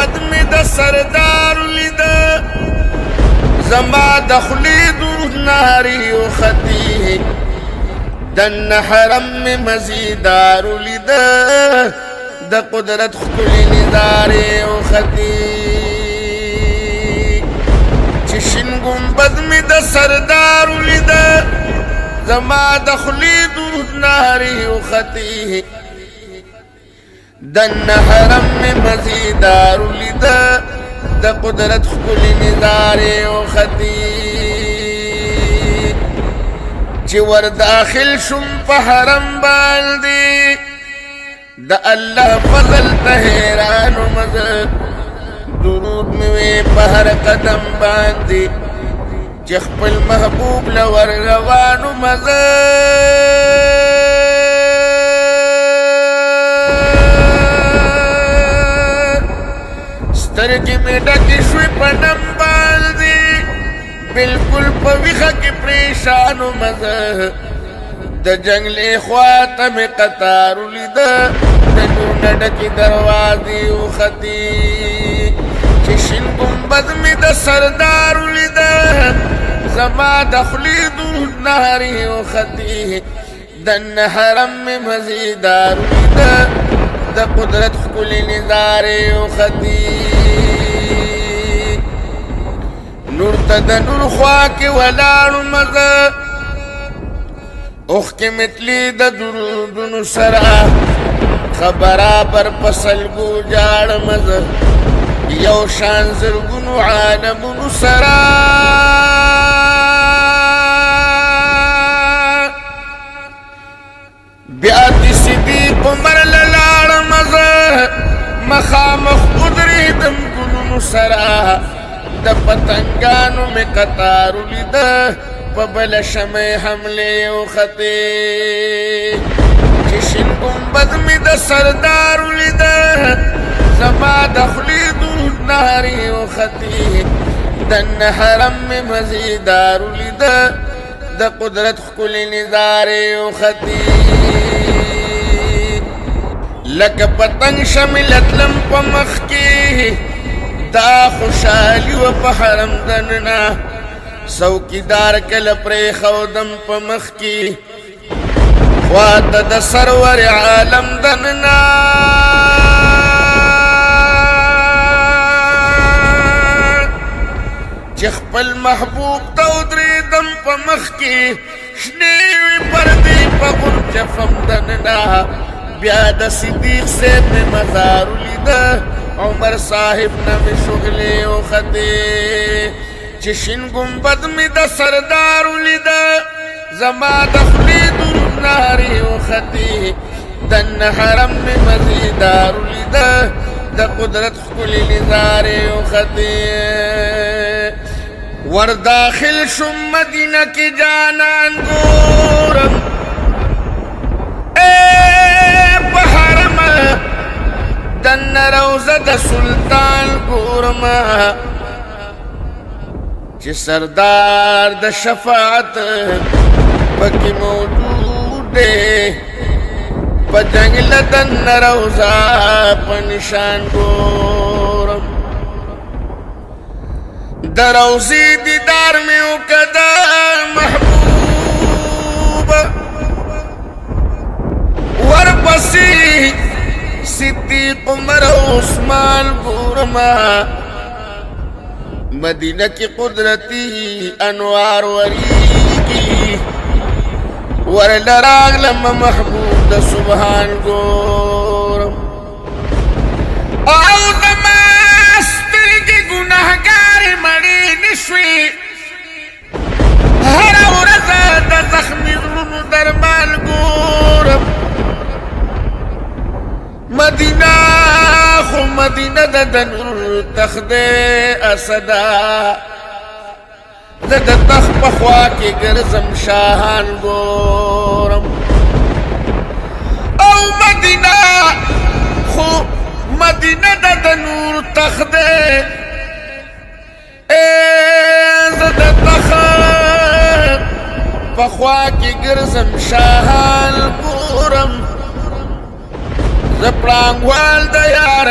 گنبد می د سردار لیده زما د خلی دود ناری و خطی دن حرم می مزیدار لیده د قدرت خکلی نظاری و خطی چشن گنبد می د سردار لیده زما د خلی دود ناری و خطی دن حرم می مزیدار لیده د قدرت خکلی نظاری و خطی چی ور داخل شم پا حرم بالدی د الله فضل تهیران و مزد درود موی پا هر قدم باندی چی خپل محبوب لور روان و مزد سترگی میں ڈکی شوی پنم بالدی بالکل پویخا کی پریشان و مزه د جنگلی خواتا میں قطارو لیده د نور نڈکی دروازی و خطی چشن گنبد میں د سردارو لیده زما دخلی دود ناری و خطی دن حرم میں مزیدارو لیده د قدرت خکلی نظاری و خطی نور تا د نور خوا کی ولارو مزه اوخ کی متلی د درودونو سرا خبرا پر پسلگو جاڑ مزه یو شان زرگونو عالمونو سرا بیاتی صدیق عمر للاڑ مزه مخامخ قدریدم گلونو سرا د پتنگانو میں قطارو لیده پا بل شمع حملے و خطی چشن گنبد میں د سردارو لیده زما دخلی دود ناری و خطی دن حرم میں مزیدارو لیده د قدرت خکلی نظاری و خطی لک پتنگ شملت لم پا مخ کی دا خوشحالی و پا حرم دننا سوکیدار کل پری خودم پا مخ کی خوات دا سرور عالم دننا چخ پل محبوب تودری دم پا مخ کی شنیوی پردی پا غنچفم دننا بیاد صدیق سے میں مزارو لیده عمر صاحب نمی شغلی و خطی چشن گنبد می د سردارو لیده زما دخلی درود ناری و خطی دن حرم می مزیدارو لیده د قدرت خکلی نظاری و خطی ور داخل شم مدینہ کی جانان گورم بحرم دن روزه د سلطان گورما چی سردار د شفاعت پکی موجود دے پا جنگل دن روزه پا نشان گورم د روزی دیدار میں اکدا محبوب ورپسی صدیق عمر عثمان گورما مدینہ کی قدرتی انوار وریگی ورلراغ لما محبوب دا سبحان گورم او دماستر کی گناہگار مڑی نشوی ہر ورزا دا زخمی ظلم دربال گورم مدینہ خو مدینہ دا دنور تخت اسدا دا تخ پخوا کی گرزم شاہان گورم او مدینہ خو مدینہ دا دنور تخت دا تخ پخوا کی گرزم شاہان گورم زپرانگوال دا یار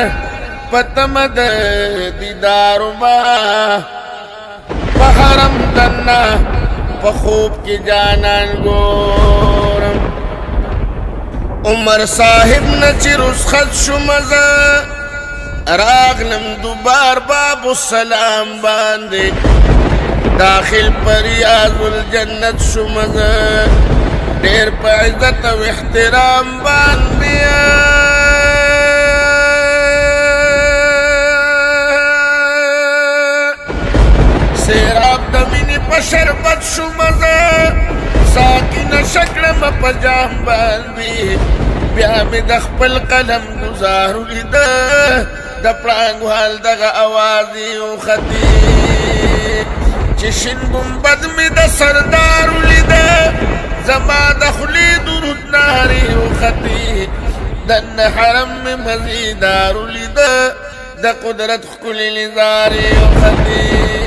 پتمد دیدار با پحرم دنا پخوب کی جانان گورم عمر صاحب نچی رسخت شمزا راغلم دوبار باب السلام باندے داخل پر ریاض الجنت شمزا دیر پا عزت و احترام باندیا سیراب دمینی پا شربت شمزا ساکن شکرم پا جام باندی بیا می دخپل قلم گزارو لیده دا پرانگو حال دغا آوازی و خطی چشن گنبد می دا سردارو لیده زما دخلی درود ناری و خطی دن حرم می مزیدارو لیده دا قدرت خکلی لزاری و خطی